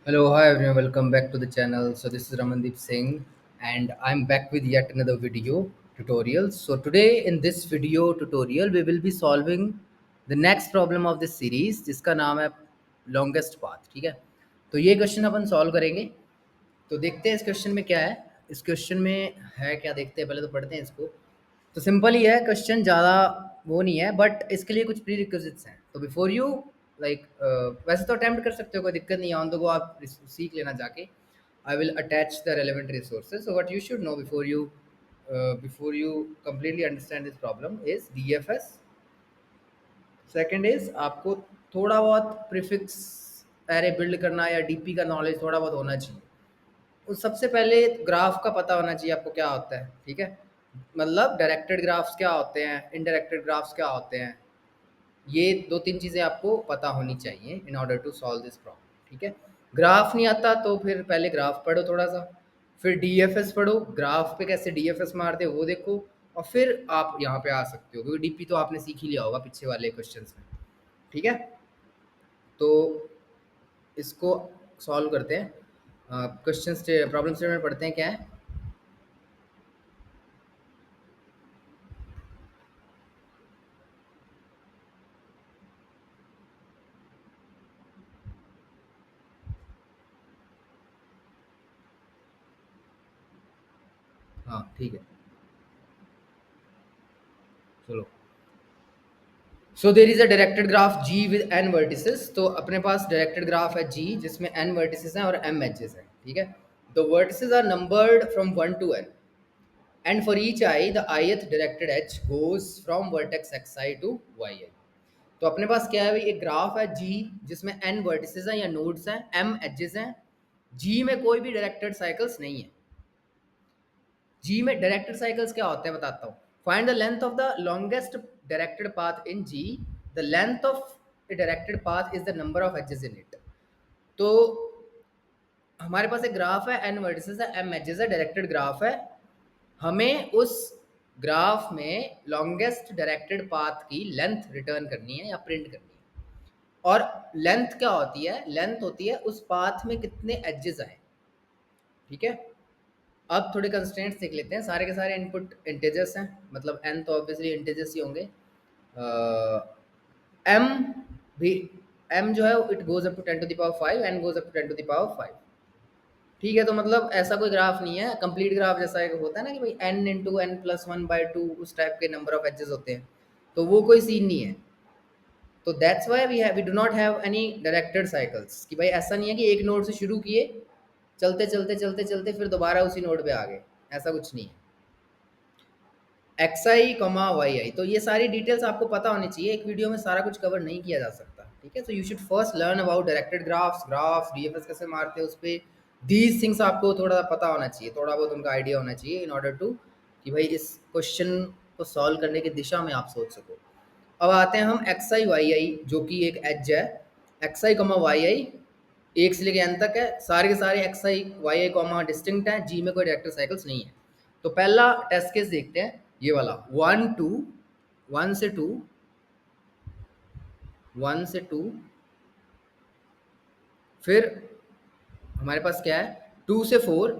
Hello, hi everyone, welcome back to the channel. So this is Ramandeep Singh and I'm back with yet another video tutorial. So today in this video tutorial we will be solving the next problem of this series जिसका नाम है longest path. ठीक है, तो ये question अपन solve करेंगे. तो देखते हैं इस क्वेश्चन में क्या है. इस क्वेश्चन में है क्या, देखते हैं. पहले तो पढ़ते हैं इसको. तो सिंपल ही है क्वेश्चन, ज़्यादा वो नहीं है, बट इसके लिए कुछ प्री रिक्विजिट्स हैं. तो बिफोर यू लाइक वैसे तो अटैम्प्ट कर सकते हो, कोई दिक्कत नहीं है. ऑन द गो आप सीख लेना जाके. I will attach the relevant resources. So what you should know before you completely understand this problem is DFS. Second is आपको थोड़ा बहुत प्रीफिक्स एरे बिल्ड करना या डीपी का नॉलेज थोड़ा बहुत होना चाहिए. उस सबसे पहले ग्राफ का पता होना चाहिए आपको क्या होता है. ठीक है, मतलब डायरेक्टेड ग्राफ्स क्या होते हैं, इनडायरेक्टेड ग्राफ्स क्या होते हैं. ये दो तीन चीज़ें आपको पता होनी चाहिए in order to solve this problem. ठीक है, ग्राफ नहीं आता तो फिर पहले ग्राफ पढ़ो थोड़ा सा, फिर डीएफएस पढ़ो, ग्राफ पे कैसे डीएफएस मारते हो वो देखो, और फिर आप यहाँ पे आ सकते हो क्योंकि डीपी तो आपने सीख ही लिया होगा पीछे वाले क्वेश्चंस में. ठीक है, तो इसको सॉल्व करते हैं. क्वेश्चन प्रॉब्लम स्टेटमेंट पढ़ते हैं क्या है. हाँ ठीक है, चलो. So there is a directed graph G with N vertices. तो अपने पास डायरेक्टेड ग्राफ है जी जिसमें एन वर्टिसेस हैं और एम एजेस हैं. ठीक है, the vertices are numbered from 1 to n and for each eye the ith directed edge goes from vertex xi to yi. तो अपने पास क्या है भाई, एक ग्राफ है जी जिसमें n वर्टिसेस हैं या नोड्स हैं, m एजेस हैं. जी में कोई भी डायरेक्टेड साइकिल्स नहीं है. जी में डायरेक्टेड साइकिल्स क्या होते हैं बताता हूँ. Find the length of the longest directed path in G. The length of a directed path is the number of edges in it. तो हमारे पास एक ग्राफ है, एन वर्टिसेस है, एम एजेस है, डायरेक्टेड ग्राफ है. हमें उस ग्राफ में लॉन्गेस्ट डायरेक्टेड पाथ की लेंथ रिटर्न करनी है या प्रिंट करनी है. और लेंथ क्या होती है, लेंथ होती है उस पाथ में कितने एजेस आए. ठीक है, अब थोड़े कंस्ट्रेंट्स देख लेते हैं. सारे के सारे इनपुट इंटीजर्स हैं, मतलब एन तो ऑब्वियसली इंटीजर्स ही होंगे. एम भी, एम जो है it goes up to 10⁵, N goes up to 10⁵. ठीक है, तो मतलब ऐसा कोई ग्राफ नहीं है कंप्लीट ग्राफ जैसा एक होता है ना कि भाई एन इंटू एन प्लस 1/2 उस टाइप के नंबर ऑफ एजेस होते हैं. तो वो कोई सीन नहीं है. तो that's why we do not have any directed cycles कि भाई ऐसा नहीं है कि एक नोड से शुरू किए, चलते चलते चलते चलते फिर दोबारा उसी नोड पे आ गए. ऐसा कुछ नहीं है. एक्स आई कॉमा वाई आई, तो ये सारी डिटेल्स आपको पता होनी चाहिए. एक वीडियो में सारा कुछ कवर नहीं किया जा सकता. ठीक है, so you should first learn about directed graphs DFS कैसे मारते हैं उस पर. दीज थिंग्स आपको थोड़ा पता होना चाहिए, थोड़ा बहुत उनका आइडिया होना चाहिए इन ऑर्डर टू कि भाई इस क्वेश्चन को सॉल्व करने की दिशा में आप सोच सको. अब आते हैं हम एक्स आई वाई आई जो कि एक एज है. एक्स आई कॉमा वाई आई एक से लेके एन तक है. सारे के सारे एक्स आई वाई आई कॉमा डिस्टिंक्ट है. जी में कोई डायरेक्टर साइकिल्स नहीं है. तो पहला टेस्ट केस देखते हैं, ये वाला 1 2, 1 से 2, 1 से 2. फिर हमारे पास क्या है, 2 से 4,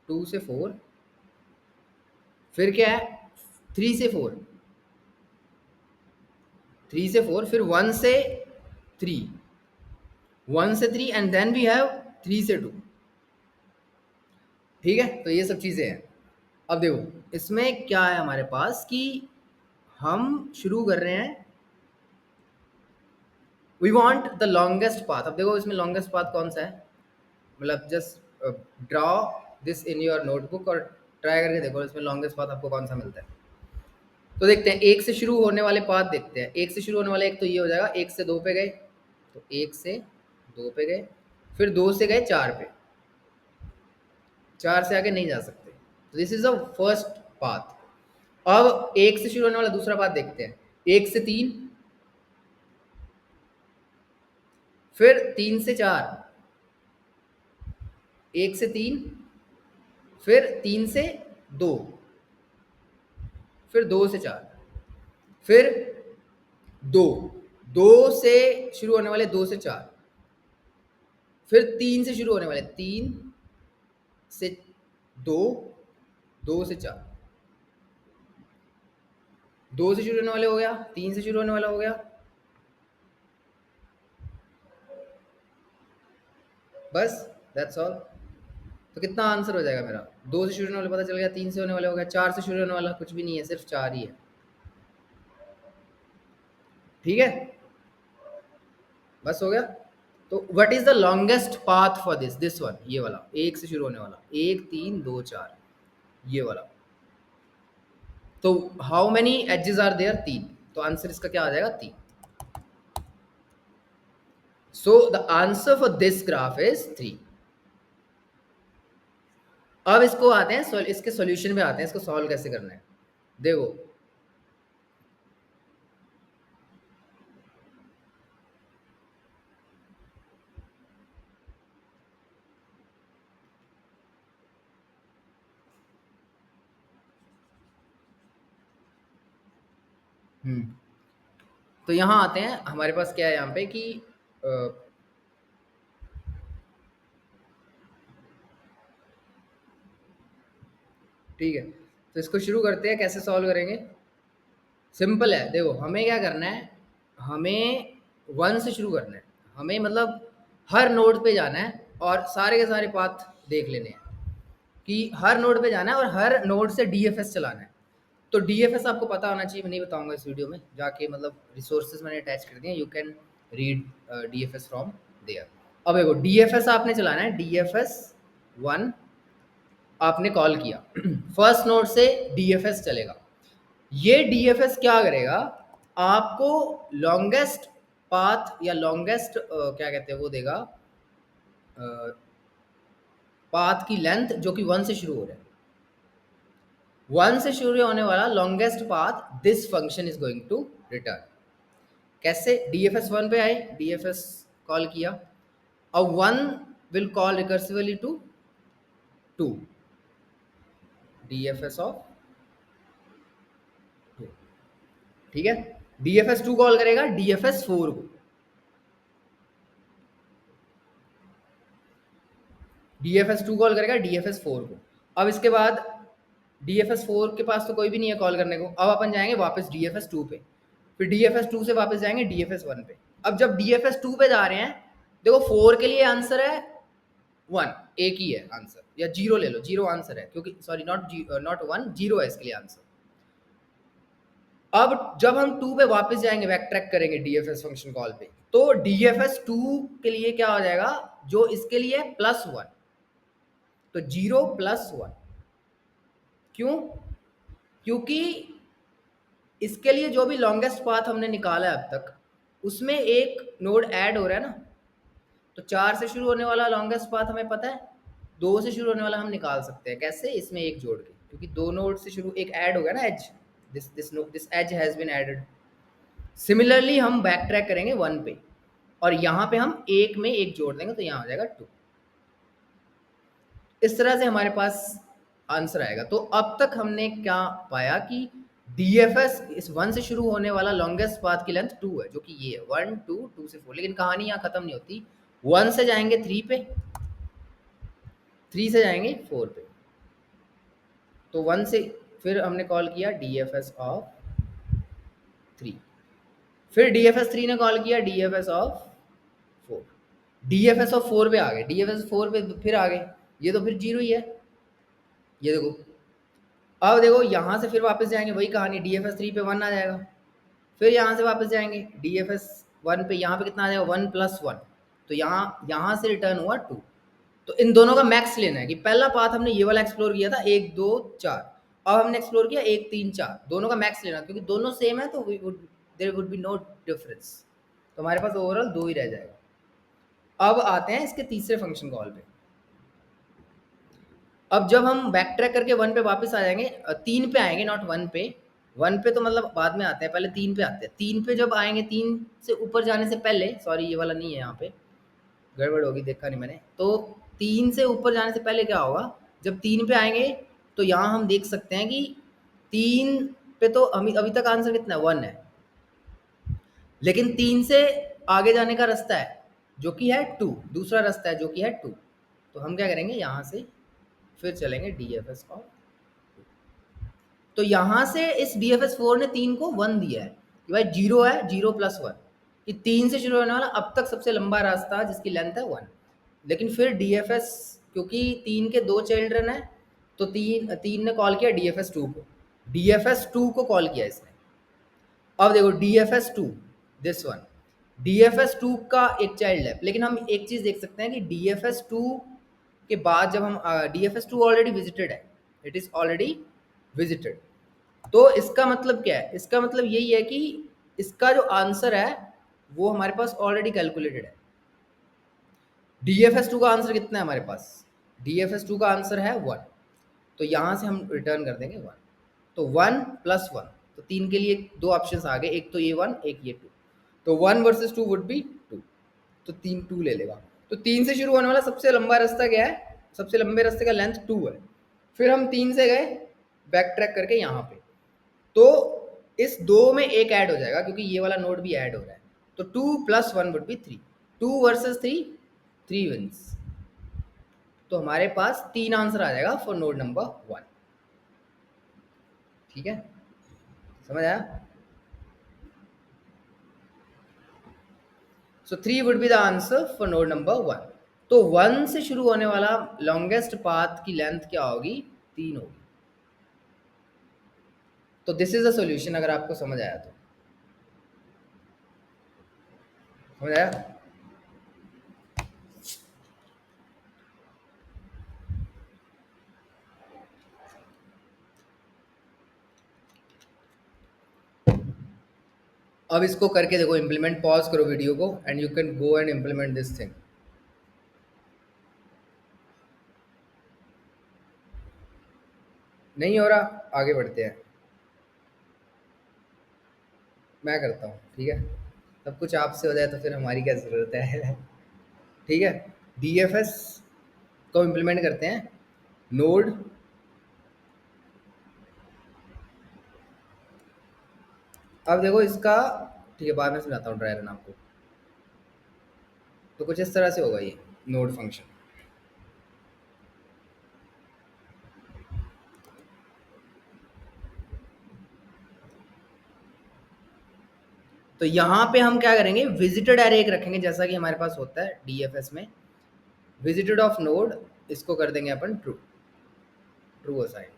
2 से 4. फिर क्या है, 3 से 4, 3 से 4. फिर 1 से 3, 1 से 3 एंड देन वी हैव 3 से 2. ठीक है, तो ये सब चीज़ें हैं. अब देखो इसमें क्या है हमारे पास कि हम शुरू कर रहे हैं, we want the longest path. अब देखो इसमें लॉन्गेस्ट पाथ कौन सा है, मतलब just draw this in your notebook और ट्राई करके देखो इसमें लॉन्गेस्ट पाथ आपको कौन सा मिलता है. तो देखते हैं, एक से शुरू होने वाले पाथ देखते हैं. एक से शुरू होने वाले एक तो ये हो जाएगा, 1 से 2 पे गए तो 1 से 2 पे गए, फिर 2 से गए 4 पे, 4 से आगे नहीं जा सकते. तो this is the first path. अब एक से शुरू होने वाला दूसरा पाथ देखते हैं. 1 से 3, फिर 3 से 4, 1 से 3, फिर 3 से 2, फिर 2 से 4, फिर 2, 2 से शुरू होने वाले 2 से 4, फिर 3 से शुरू होने वाले, 3 से 2, 2 से 4, 2 से शुरू होने वाले हो गया, 3 से शुरू होने वाला हो गया, बस दैट्स ऑल। तो कितना आंसर हो जाएगा मेरा? 2 से शुरू होने वाला पता चल गया, 3 से होने वाला हो गया, 4 से शुरू होने वाला कुछ भी नहीं है, सिर्फ 4 ही है। ठीक है, बस हो गया। तो what is the longest path for this one, ये वाला 1 से शुरू होने वाला, 1 3 2 4, ये वाला। तो how many edges are there? 3। तो आंसर इसका क्या आ जाएगा? 3। So the answer for this graph is 3। अब इसको आते हैं, इसके सॉल्यूशन पे आते हैं, इसको सॉल्व कैसे करना है। देखो, तो यहाँ आते हैं, हमारे पास क्या है यहाँ पे कि ठीक है, तो इसको शुरू करते हैं, कैसे सॉल्व करेंगे? सिंपल है, देखो हमें क्या करना है, हमें 1 से शुरू करना है, हमें मतलब हर नोड पे जाना है और सारे के सारे पाथ देख लेने हैं कि हर नोड पे जाना है और हर नोड से डीएफएस चलाना है। तो डीएफएस आपको पता होना चाहिए, मैं नहीं बताऊंगा इस वीडियो में, जाके मतलब रिसोर्सेज मैंने अटैच कर दिए, you can read DFS from there. अब देखो डीएफएस आपने चलाना है, डीएफएस 1 आपने कॉल किया फर्स्ट नोड से डीएफएस चलेगा। ये डीएफएस क्या करेगा, आपको लॉन्गेस्ट पाथ या लॉन्गेस्ट क्या कहते हैं वो देगा, पाथ की लेंथ जो कि 1 से शुरू हो रहा है, 1 से शुरू होने वाला longest path this function is going to return. कैसे? डीएफएस 1 पे आए, डीएफएस कॉल किया, और 1 will call recursively to 2, DFS of 2। ठीक है, डीएफएस 2 कॉल करेगा डीएफएस 4 को, डीएफएस 2 कॉल करेगा डीएफएस 4 को। अब इसके बाद डीएफएस 4 के पास तो कोई भी नहीं है कॉल करने को, अब अपन जाएंगे वापस डीएफएस 2 पे, फिर डीएफएस 2 से वापस जाएंगे डीएफएस 1 पे। अब जब डीएफएस 2 पे जा रहे हैं, देखो 4 के लिए आंसर है 1, एक ही है आंसर, या 0 ले लो, 0 आंसर है, क्योंकि सॉरी नॉट 1, 0 है इसके लिए आंसर। अब जब हम 2 पे वापस जाएंगे, बैक ट्रैक करेंगे डीएफएस फंक्शन कॉल पे, तो डीएफएस 2 के लिए क्या हो जाएगा, जो इसके लिए +1, तो 0 + 1। क्यों? क्योंकि इसके लिए जो भी लॉन्गेस्ट पाथ हमने निकाला है अब तक, उसमें एक नोड ऐड हो रहा है ना, तो 4 से शुरू होने वाला लॉन्गेस्ट पाथ हमें पता है, 2 से शुरू होने वाला हम निकाल सकते हैं। कैसे? इसमें एक जोड़ के, क्योंकि 2 नोड से शुरू एक ऐड हो गया ना, edge, this edge has been added. Similarly हम बैक ट्रैक करेंगे 1 पे, और यहाँ पे हम एक में एक जोड़ देंगे, तो यहाँ हो जाएगा 2। इस तरह से हमारे पास आंसर आएगा। तो अब तक हमने क्या पाया कि डीएफएस इस 1 से शुरू होने वाला लॉन्गेस्ट पाथ की लेंथ 2 है, जो कि ये है 1 2 2 से 4। लेकिन कहानी यहाँ खत्म नहीं होती, 1 से जाएंगे 3 पे, 3 से जाएंगे 4 पे, तो 1 से फिर हमने कॉल किया डीएफएस ऑफ 3, फिर डीएफएस 3 ने कॉल किया डीएफएस ऑफ 4, डीएफएस ऑफ 4 पे आ गए, डीएफएस 4 पे फिर आ गए, ये तो फिर 0 ही है। ये देखो, अब देखो यहाँ से फिर वापस जाएंगे, वही कहानी, डीएफएस 3 पे 1 आ जाएगा, फिर यहाँ से वापस जाएंगे डीएफएस 1 पे, यहाँ पे कितना आ जाएगा 1 + 1, तो यहाँ से रिटर्न हुआ 2। तो इन दोनों का मैक्स लेना है, कि पहला पाथ हमने ये वाला एक्सप्लोर किया था 1 2 4, अब हमने एक्सप्लोर किया 1 3 4, दोनों का मैक्स लेना, क्योंकि दोनों सेम है, तो there would be no difference, तो हमारे पास ओवरऑल 2 ही रह जाएगा। अब आते हैं इसके तीसरे फंक्शन कॉल पे। अब जब हम बैक ट्रैक करके 1 पे वापस आ जाएंगे, 3 पे आएंगे, नॉट 1 पे, 1 पे तो मतलब बाद में आते हैं, पहले 3 पे आते हैं। 3 पे जब आएंगे, 3 से ऊपर जाने से पहले, सॉरी ये वाला नहीं है, यहाँ पे गड़बड़ होगी, देखा नहीं मैंने, तो 3 से ऊपर जाने से पहले क्या होगा, जब 3 पे आएंगे तो यहाँ हम देख सकते हैं कि 3 पे तो अभी तक आंसर कितना है, 1 है, लेकिन 3 से आगे जाने का रास्ता है, जो कि है 2, दूसरा रास्ता है जो कि है 2। तो हम क्या करेंगे, यहाँ से फिर चलेंगे डी एफ एस ऑफ। तो यहाँ से इस डी एफ एस 4 ने 3 को 1 दिया है कि भाई 0 है, 0 प्लस 1, कि 3 से शुरू होने वाला अब तक सबसे लंबा रास्ता जिसकी लेंथ है 1। लेकिन फिर डी एफ एस, क्योंकि 3 के 2 चिल्ड्रन है, तो तीन तीन ने कॉल किया डी एफ एस 2 को, डी एफ एस 2 को कॉल किया इसने। अब देखो D F S 2, this one, D F S 2 का एक चाइल्ड है, लेकिन हम एक चीज देख सकते हैं कि डी एफ एस 2 के बाद जब हम D F S 2 already visited है, इट इज ऑलरेडी विजिटेड। तो इसका मतलब क्या है, इसका मतलब यही है कि इसका जो आंसर है वो हमारे पास ऑलरेडी कैलकुलेटेड है। डी एफ एस 2 का आंसर कितना है हमारे पास, डी एफ एस 2 का आंसर है 1। तो यहाँ से हम रिटर्न कर देंगे 1। तो 1 प्लस 1, तो 3 के लिए दो ऑप्शन आ गए, एक तो ये 1 एक ये 2। तो 1 वर्सेस 2 वुड बी 2, तो 3 2 ले लेगा। तो 3 से शुरू होने वाला सबसे लंबा रास्ता क्या है, सबसे लंबे रास्ते का लेंथ 2 है। फिर हम 3 से गए बैक ट्रैक करके यहाँ पे, तो इस 2 में एक ऐड हो जाएगा क्योंकि ये वाला नोड भी ऐड हो रहा है। तो 2 plus 1 would be 3, 2 versus 3, 3 wins. तो हमारे पास 3 आंसर आ जाएगा फॉर नोड नंबर 1। ठीक है, समझ आया? सो 3 would be the answer for node number 1। तो 1 से शुरू होने वाला लॉन्गेस्ट पाथ की लेंथ क्या होगी, 3 होगी। तो दिस इज द सॉल्यूशन, अगर आपको समझ आया तो। समझ आया? अब इसको करके देखो, इम्प्लीमेंट, पॉज करो वीडियो को and you can go and implement this thing. नहीं हो रहा, आगे बढ़ते हैं, मैं करता हूँ। ठीक है, सब कुछ आपसे हो जाए तो फिर हमारी क्या ज़रूरत है। ठीक है, डी एफ एस को इम्प्लीमेंट करते हैं। नोड, अब देखो इसका, ठीक है बाद में समझाता हूँ ड्राई रन आपको। तो कुछ इस तरह से होगा ये नोड फंक्शन। तो यहाँ पे हम क्या करेंगे, विजिटेड एरे एक रखेंगे जैसा कि हमारे पास होता है डीएफएस में, विजिटेड ऑफ नोड, इसको कर देंगे अपन ट्रू, ट्रू असाइन।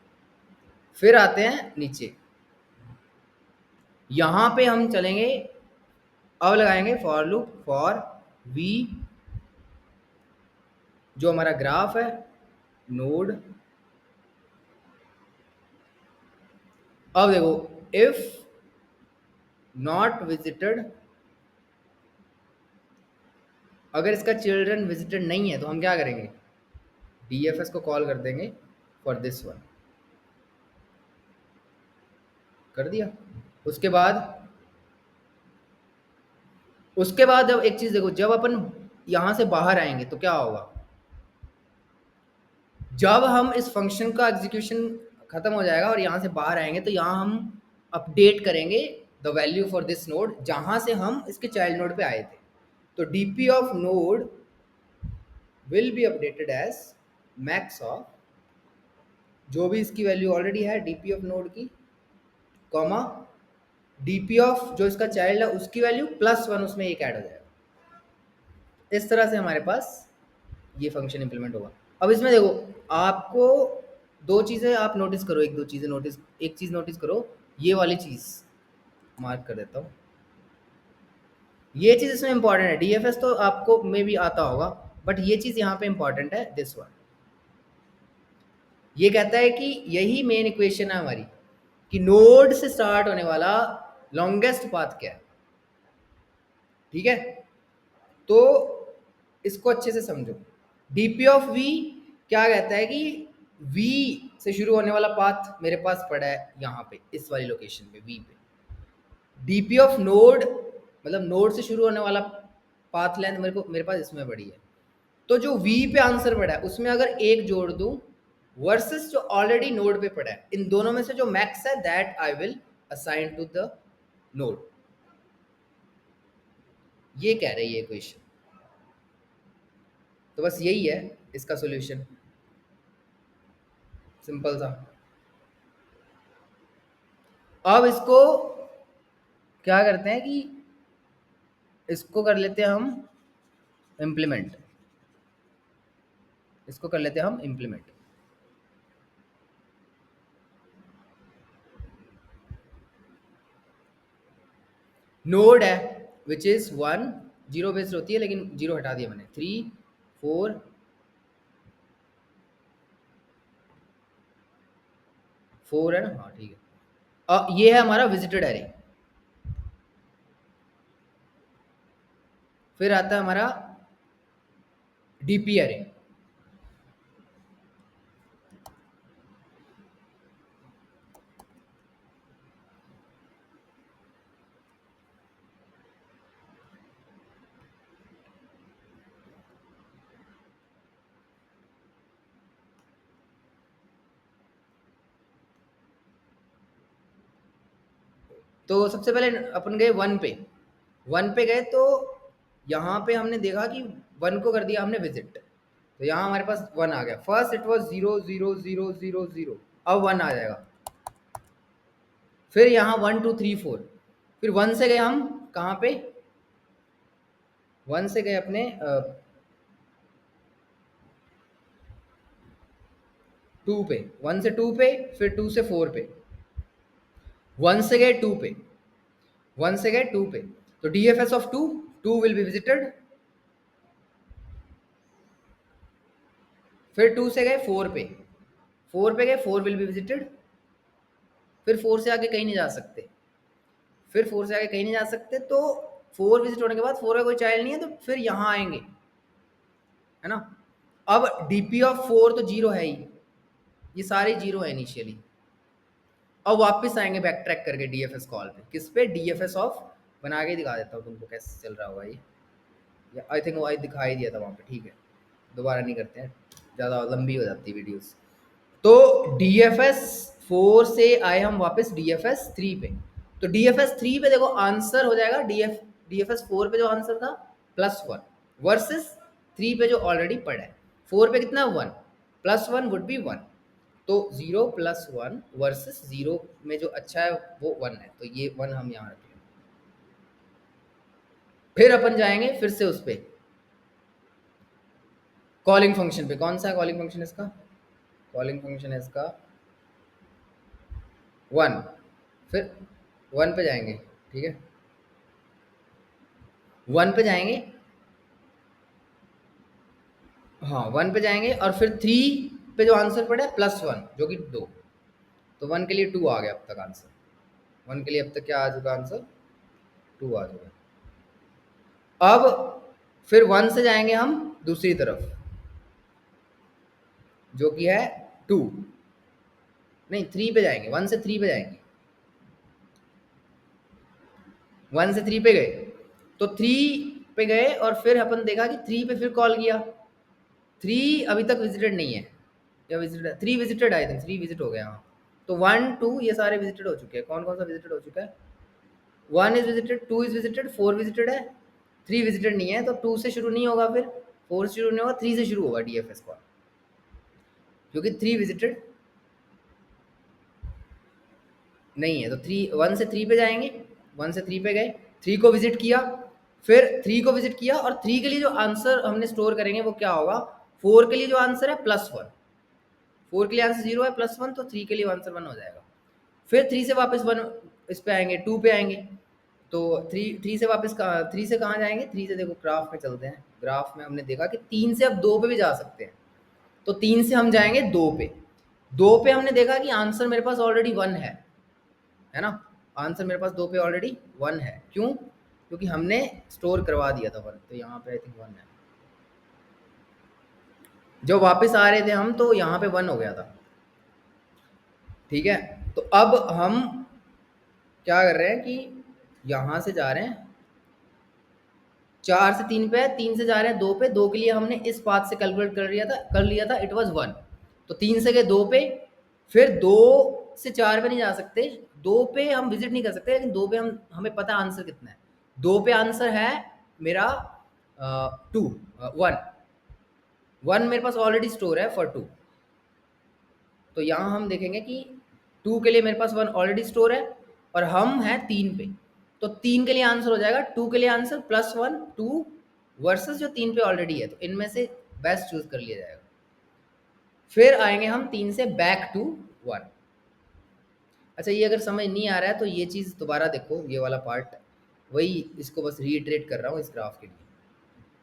फिर आते हैं नीचे, यहाँ पे हम चलेंगे, अब लगाएंगे फॉर लूप फॉर वी, जो हमारा ग्राफ है नोड। अब देखो इफ नॉट विजिटेड, अगर इसका चिल्ड्रन विजिटेड नहीं है तो हम क्या करेंगे, डीएफएस को कॉल कर देंगे फॉर दिस वन। कर दिया। उसके बाद, उसके बाद जब एक चीज देखो, जब अपन यहां से बाहर आएंगे तो क्या होगा, जब हम इस फंक्शन का एग्जीक्यूशन खत्म हो जाएगा और यहाँ से बाहर आएंगे तो यहाँ हम अपडेट करेंगे the value for this node जहाँ से हम इसके चाइल्ड नोड पे आए थे। तो DP of node will be updated as max of, जो भी इसकी वैल्यू ऑलरेडी है डीपी ऑफ नोड की, कॉमा डीपी ऑफ जो इसका चाइल्ड है उसकी वैल्यू प्लस 1 उसमें एक ऐड हो जाएगा। इस तरह से हमारे पास ये फंक्शन इंप्लीमेंट होगा। अब इसमें देखो, आपको दो चीज़ें आप नोटिस करो, एक दो चीज़ें नोटिस, एक चीज़ नोटिस करो, ये वाली चीज़ मार्क कर देता हूँ। ये चीज़ इसमें इंपॉर्टेंट है, डीएफएस तो आपको मे भी आता होगा, बट ये चीज़ यहाँ पे इंपॉर्टेंट है, दिस वन। ये कहता है कि यही मेन इक्वेशन है हमारी, कि नोड से स्टार्ट होने वाला लॉन्गेस्ट पाथ क्या है। ठीक है, तो इसको अच्छे से समझो। डीपी ऑफ वी क्या कहता है कि वी से शुरू होने वाला पाथ मेरे पास पड़ा है यहाँ पे, इस वाली लोकेशन पे वी पे। डीपी ऑफ नोड मतलब नोड से शुरू होने वाला पाथ लेंथ मेरे पास इसमें पड़ी है। तो जो वी पे आंसर पड़ा है उसमें अगर एक जोड़ दूं वर्सेस जो ऑलरेडी नोड पे पड़ा है, इन दोनों में से जो मैक्स है that I will assign to the node. ये कह रही है इक्वेशन। तो बस यही है इसका सॉल्यूशन, सिंपल सा। अब इसको क्या करते हैं कि इसको कर लेते हैं हम इम्प्लीमेंट, इसको कर लेते हैं हम इम्प्लीमेंट। नोड है विच इज 1, जीरो बेस्ड होती है लेकिन जीरो हटा दिया मैंने, 3 4 4 है ना, हाँ ठीक है। ये है हमारा विजिटेड एरे। फिर आता है हमारा डीपी एरे। तो सबसे पहले अपन गए 1 पे, 1 पे गए तो यहाँ पे हमने देखा कि 1 को कर दिया हमने विजिट, तो यहाँ हमारे पास 1 आ गया। फर्स्ट इट वाज 0 0 0 0 0, अब 1 आ जाएगा। फिर यहाँ 1 2 3 4, फिर 1 से गए हम कहाँ पे, 1 से गए अपने 2 पे, 1 से 2 पे, फिर 2 से 4 पे, 1 से गए 2 पे, 1 से गए 2 पे, तो DFS of 2, 2 will be visited. फिर 2 से गए 4 पे, 4 पे गए 4 विल बी विजिटेड। फिर 4 से आगे कहीं नहीं जा सकते, फिर 4 से आगे कहीं नहीं जा सकते, तो 4 विजिट होने के बाद 4 का कोई चाइल्ड नहीं है, तो फिर यहाँ आएंगे, है ना। अब डीपी ऑफ 4 तो जीरो है ही, ये सारे जीरो है इनिशियली। अब वापस आएंगे बैक ट्रैक करके डीएफएस कॉल पे, किस पे, डीएफएस ऑफ, बना के दिखा देता हूँ तुमको कैसे चल रहा होगा ये, या आई थिंक वो दिखाई दिया था वहाँ पे, ठीक है दोबारा नहीं करते हैं, ज़्यादा लंबी हो जाती है वीडियोस। तो डीएफएस 4 से आए हम वापस डीएफएस 3 पे, तो डीएफएस 3 पे देखो आंसर हो जाएगा डीएफएस 4 पे जो आंसर था +1 वर्सेस 3 पे जो ऑलरेडी पड़ा है। 4 पे कितना 1, +1 वुड बी 1, तो 0 + 1 वर्सेस 0 में जो अच्छा है वो 1 है, तो ये 1 हम यहाँ रखें। फिर अपन जाएंगे फिर से उस पे कॉलिंग फंक्शन पे। कौन सा कॉलिंग फंक्शन है इसका, कॉलिंग फंक्शन है इसका 1, फिर 1 पे जाएंगे, ठीक है 1 पे जाएंगे, हाँ 1 पे जाएंगे, और फिर 3 पे जो आंसर पड़ा है +1 जो कि 2, तो 1 के लिए 2 आ गया अब तक आंसर, 1 के लिए अब तक क्या आ चुका आंसर, 2 आ चुका। अब फिर 1 से जाएंगे हम दूसरी तरफ जो कि है 2, नहीं 3 पे जाएंगे, 1 से 3 पे जाएंगे, 1 से 3 पे गए, तो 3 पे गए और फिर अपन देखा कि 3 पे फिर कॉल किया, 3 अभी तक विजिटेड नहीं है, या visited 3 visited, I think 3 visit हो गया, हाँ तो 1 2 ये सारे विजिटेड हो चुके हैं। कौन कौन सा विजिटेड हो चुका है, 1 is visited, 2 is visited, 4 visited है, 3 विजिटेड नहीं है, तो 2 से शुरू नहीं होगा, फिर 4 से शुरू नहीं होगा, 3 से शुरू होगा डीएफएस कॉल, क्योंकि 3 विजिटेड नहीं है, तो 1 से 3 पे जाएंगे, 1 से 3 पे गए, 3 को विजिट किया, फिर 3 को विजिट किया, और 3 के लिए जो आंसर हमने स्टोर करेंगे वो क्या होगा, 4 के लिए जो आंसर है +1, 4 के लिए आंसर 0 है, +1, तो 3 के लिए आंसर 1 हो जाएगा। फिर 3 से वापस 1 इस पे आएंगे, 2 पे आएंगे, तो 3 से वापस 3 से कहाँ जाएंगे, 3 से देखो ग्राफ में चलते हैं, ग्राफ में हमने देखा कि 3 से अब 2 पे भी जा सकते हैं, तो 3 से हम जाएंगे 2 पे, 2 पे हमने देखा कि आंसर मेरे पास ऑलरेडी 1 है ना, आंसर मेरे पास 2 पे ऑलरेडी 1 है, क्यों, क्योंकि हमने स्टोर करवा दिया था 1, तो यहाँ पे आई थिंक 1 है, जो वापस आ रहे थे हम तो यहाँ पे 1 हो गया था, ठीक है। तो अब हम क्या कर रहे हैं कि यहाँ से जा रहे हैं 4 से 3 पे, 3 से जा रहे हैं 2 पे, 2 के लिए हमने इस पाथ से कैलकुलेट कर लिया था इट वाज 1, तो 3 से गए 2 पे, फिर 2 से 4 पे नहीं जा सकते, 2 पे हम विजिट नहीं कर सकते, लेकिन 2 पे हमें पता है आंसर कितना है, 2 पे आंसर है मेरा 2 1, वन मेरे पास ऑलरेडी स्टोर है फॉर टू, तो यहाँ हम देखेंगे कि टू के लिए मेरे पास वन ऑलरेडी स्टोर है और हम हैं तीन पे, तो तीन के लिए आंसर हो जाएगा टू के लिए answer plus one two versus जो तीन पे ऑलरेडी है, तो इनमें से बेस्ट चूज कर लिया जाएगा। फिर आएंगे हम तीन से बैक टू वन। अच्छा, ये अगर समझ नहीं आ रहा है तो ये चीज़ दोबारा देखो, ये वाला पार्ट वही, इसको बस रीइटरेट कर रहा हूँ इस ग्राफ के लिए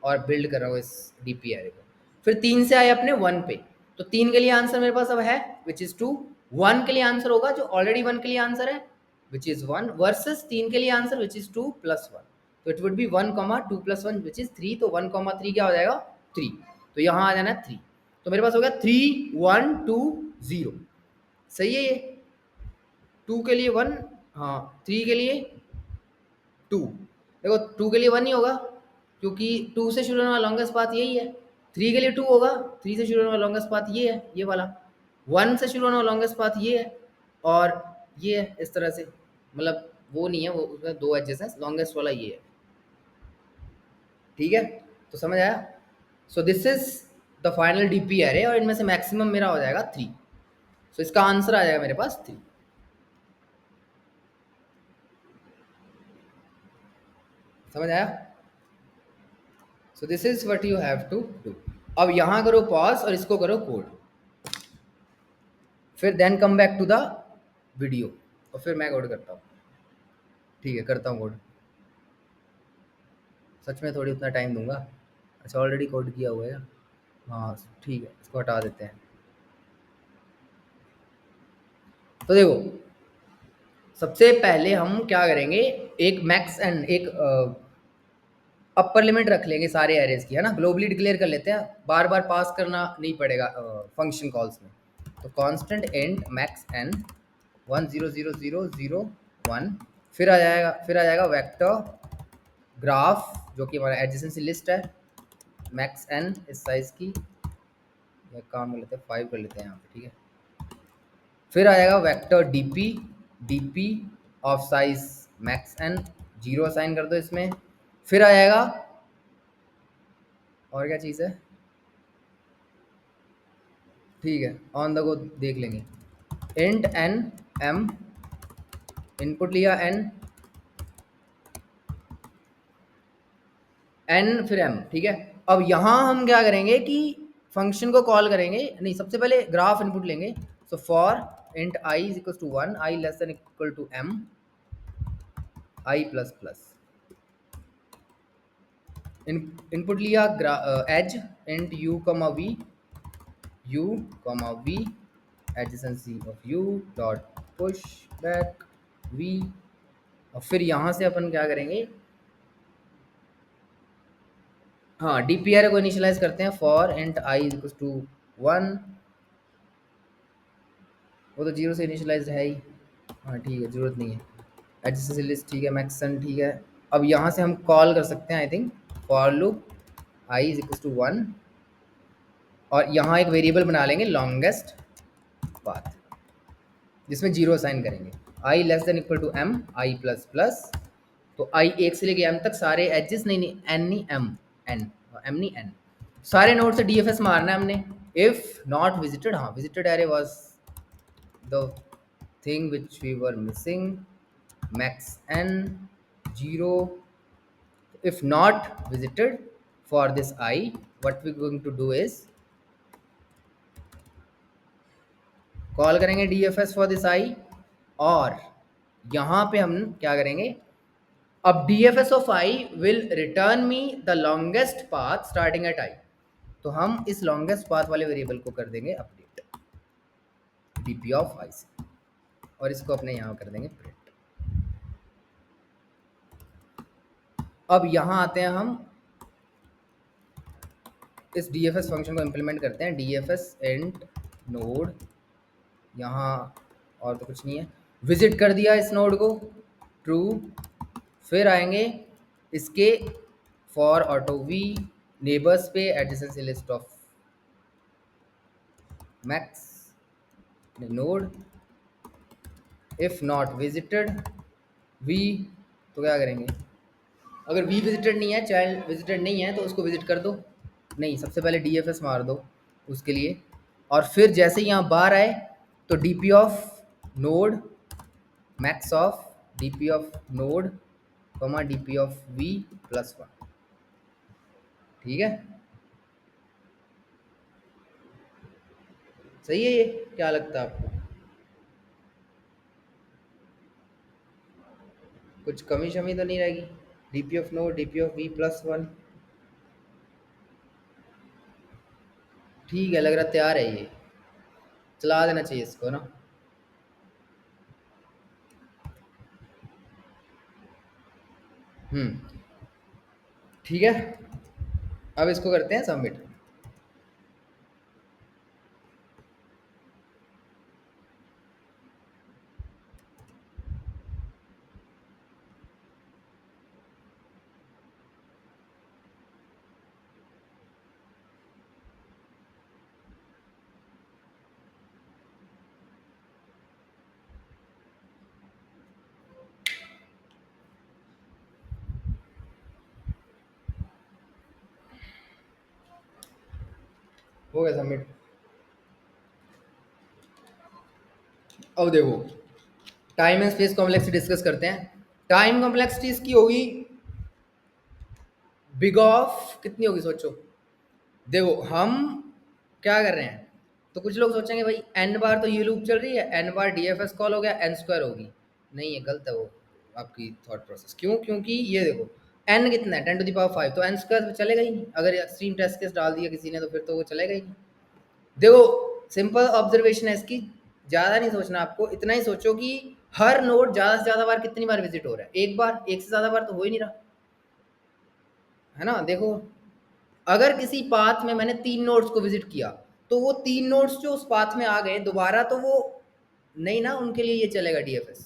और बिल्ड कर रहा हूँ इस डीपी एरे को। फिर तीन से आए अपने वन पे, तो तीन के लिए आंसर मेरे पास अब है विच इज टू, वन के लिए आंसर होगा जो ऑलरेडी वन के लिए आंसर है विच इज वन, वर्सेस तीन के लिए answer which is two plus one, तो it would be one comma two plus one which is three, तो वन कॉमा थ्री क्या हो जाएगा थ्री, तो यहाँ आ जाना है थ्री, तो मेरे पास हो गया थ्री वन टू जीरो। सही है ये, टू के लिए वन, हाँ थ्री के लिए टू, देखो टू के लिए वन ही होगा क्योंकि टू से शुरू होने वाला लॉन्गेस्ट पाथ यही है, थ्री के लिए टू होगा, थ्री से शुरू होने वाला लॉन्गेस्ट पाथ ये है ये वाला, वन से शुरू होने वाला लॉन्गेस्ट पाथ ये है और ये है, इस तरह से, मतलब वो नहीं है, वो उसमें दो एजेस हैं, लॉन्गेस्ट वाला ये है। ठीक है, तो समझ आया। So this is the final DP array और इनमें से मैक्सिमम मेरा हो जाएगा थ्री, सो इसका आंसर आ जाएगा मेरे पास थ्री। समझ आया। So this is what you have to do. अब यहां करो पॉज और इसको करो कोड, फिर then come back to the video और फिर मैं कोड करता हूँ। ठीक है, करता हूँ कोड, सच में थोड़ी उतना टाइम दूंगा। अच्छा, ऑलरेडी कोड किया हुआ है। हाँ ठीक है, इसको हटा देते हैं। तो देखो, सबसे पहले हम क्या करेंगे, एक मैक्स एंड एक अपर लिमिट रख लेंगे सारे एरेज की, है ना, ग्लोबली डिक्लेयर कर लेते हैं, बार बार पास करना नहीं पड़ेगा फंक्शन कॉल्स में। तो constant and max N one zero zero zero zero one, फिर आ जाएगा वेक्टर ग्राफ जो कि हमारा एडजेसेंसी लिस्ट है, मैक्स एन इस साइज की, या काम कर लेते हैं फाइव कर लेते हैं यहाँ पे, ठीक है। फिर आ जाएगा vector DP, DP of size max N, zero assign कर दो इसमें। फिर आ जाएगा, और क्या चीज़ है, ठीक है ऑन द गो देख लेंगे, इंट एन एम, इनपुट लिया एन, एन फिर एम, ठीक है। अब यहाँ हम क्या करेंगे कि फंक्शन को कॉल करेंगे, नहीं सबसे पहले ग्राफ इनपुट लेंगे। So for int i is equal to one, i less than equal to M, I plus plus, input लिया as int u comma v, u comma v adjacency of u dot push back v, और फिर यहाँ से अपन क्या करेंगे, हाँ DPR को initialize करते हैं, for int i is equal to one, वो तो जीरो से इनिशियलाइज है ही, हाँ ठीक है ज़रूरत नहीं है, एडजेसेंसी लिस्ट ठीक है, मैक्सन ठीक है। अब यहाँ से हम कॉल कर सकते हैं I think for loop I is equal to one, और यहाँ एक वेरिएबल बना लेंगे लॉन्गेस्ट पाथ जिसमें जीरो असाइन करेंगे, I less than equal to M, I plus plus, तो आई एक से लेके एम तक सारे एजेस, नहीं नहीं एन नहीं एम, एन एम नहीं एन, सारे नोड से डीएफएस मारना है हमने। इफ नॉट विजिटेड, हाँ visited array was the thing which we were missing, max N zero, if not visited for this I, what we going to do is call करेंगे dfs for this I, और यहाँ पे हम क्या करेंगे, अब dfs of I will return me the longest path starting at I, तो हम इस longest path वाले वेरिएबल को कर देंगे अपडेट dp of I से, और इसको अपने यहाँ कर देंगे प्रिंट। अब यहाँ आते हैं हम इस dfs फंक्शन को इम्प्लीमेंट करते हैं, dfs एंड नोड, यहाँ और तो कुछ नहीं है, विजिट कर दिया इस नोड को ट्रू, फिर आएंगे इसके फॉर ऑटो वी नेबर्स पे adjacency list of max node, if not visited v, तो क्या करेंगे, अगर वी विजिटेड नहीं है, चाइल्ड विजिटेड नहीं है तो उसको विजिट कर दो, नहीं, सबसे पहले DFS मार दो उसके लिए, और फिर जैसे ही यहाँ बार आए तो DP of node max of DP of node comma DP of V plus 1। ठीक है, सही है ये? क्या लगता है आपको? कुछ कमी शमी तो नहीं रहेगी? DP of node DP of V plus 1। ठीक है, लग रहा तैयार है ये, चला देना चाहिए इसको ना। ठीक है, अब इसको करते हैं सबमिट। हो गया सबमिट। अब देखो, time and space complexity discuss करते हैं। टाइम कॉम्प्लेक्सिटी इसकी होगी बिग ऑफ कितनी होगी सोचो। देखो हम क्या कर रहे हैं, तो कुछ लोग सोचेंगे भाई एन बार तो ये लूप चल रही है, एन बार DFS कॉल हो गया, एन स्क्वायर होगी। नहीं, ये गलत है वो आपकी थॉट प्रोसेस। क्यों? क्योंकि ये देखो एन कितना है, 10⁵ तो एन स्क्वायर चलेगा ही नहीं। अगर एक्सट्रीम टेस्ट केस डाल दिया किसी ने तो फिर तो वो चलेगा ही नहीं। देखो, सिंपल ऑब्जर्वेशन है इसकी, ज़्यादा नहीं सोचना आपको, इतना ही सोचो कि हर नोड ज़्यादा से ज़्यादा बार कितनी बार विजिट हो रहा है? एक बार, एक से ज़्यादा बार तो हो ही नहीं रहा है ना। देखो, अगर किसी पाथ में मैंने 3 नोड्स को विजिट किया तो वो 3 नोड्स जो उस पाथ में आ गए दोबारा तो वो नहीं ना, उनके लिए ये चलेगा DFS।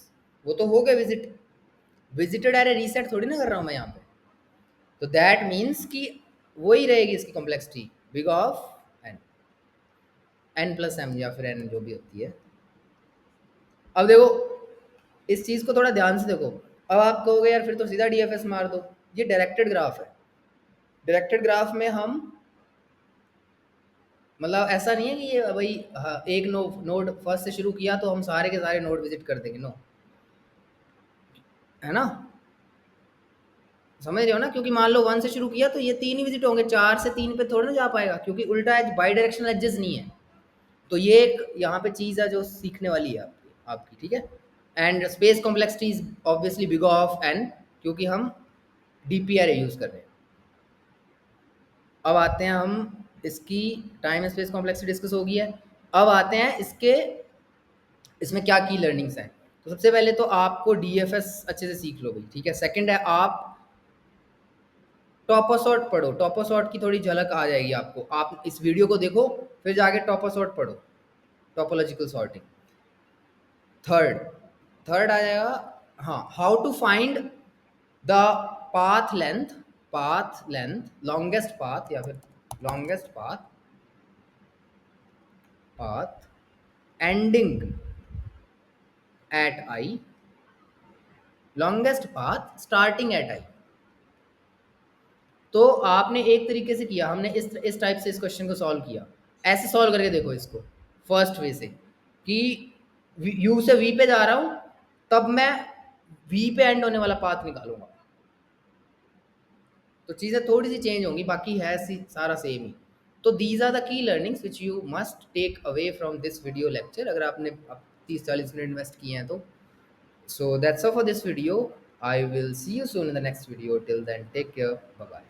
वो तो हो गए विजिट, विजिटेड एरे रीसेट थोड़ी ना कर रहा हूँ मैं यहाँ पे। तो दैट मीन्स कि वही रहेगी इसकी complexity, big of N, N plus M या फिर एन जो भी होती है। अब देखो, इस चीज़ को थोड़ा ध्यान से देखो। अब आप कहोगे यार फिर तो सीधा DFS मार दो, ये डायरेक्टेड ग्राफ है। डायरेक्टेड ग्राफ में हम, मतलब ऐसा नहीं है कि ये भाई हाँ, एक नोड फर्स्ट से शुरू किया तो हम सारे के सारे नोड विजिट कर देंगे, नो, है ना। समझ रहे हो ना? क्योंकि मान लो 1 से शुरू किया तो ये 3 ही विजिट होंगे, 4 से 3 पे थोड़ा ना जा पाएगा, क्योंकि उल्टा एज बाई डायरेक्शनल एजेस नहीं है। तो ये एक यहाँ पे चीज़ है जो सीखने वाली है आपकी, ठीक है। And space complexity is obviously big of N, क्योंकि हम DPR यूज़ कर रहे हैं। अब आते हैं हम इसकी टाइम स्पेस कॉम्प्लेक्सिटी डिस्कस हो गई है। अब आते हैं इसके, इसमें क्या की लर्निंग्स हैं। तो सबसे पहले तो आपको DFS अच्छे से सीख लो भाई, ठीक है। सेकंड है आप टॉपोसॉर्ट पढ़ो, टॉपोसॉर्ट की थोड़ी झलक आ जाएगी आपको। आप इस वीडियो को देखो फिर जाके टॉपोसॉर्ट पढ़ो, टोपोलॉजिकल सॉर्टिंग। थर्ड, थर्ड आ जाएगा, हाँ, how to find the path length, path length, longest path या फिर longest path, path ending at i, longest path starting at i. तो आपने एक तरीके से किया, हमने इस टाइप से इस क्वेश्चन को सॉल्व किया। ऐसे सॉल्व करके देखो इसको फर्स्ट वे से, कि यू से वी पे जा रहा हूं, तब मैं वी पे एंड होने वाला पाथ निकालूंगा। तो चीज़ें थोड़ी सी चेंज होंगी, बाकी है सारा सेम ही। तो these are the key learnings which you must take away from this video lecture, अगर आपने 30-40 मिनट इन्वेस्ट किए हैं तो। So that's all for this video. I will see you soon in the next video. Till then, take care. Bye bye.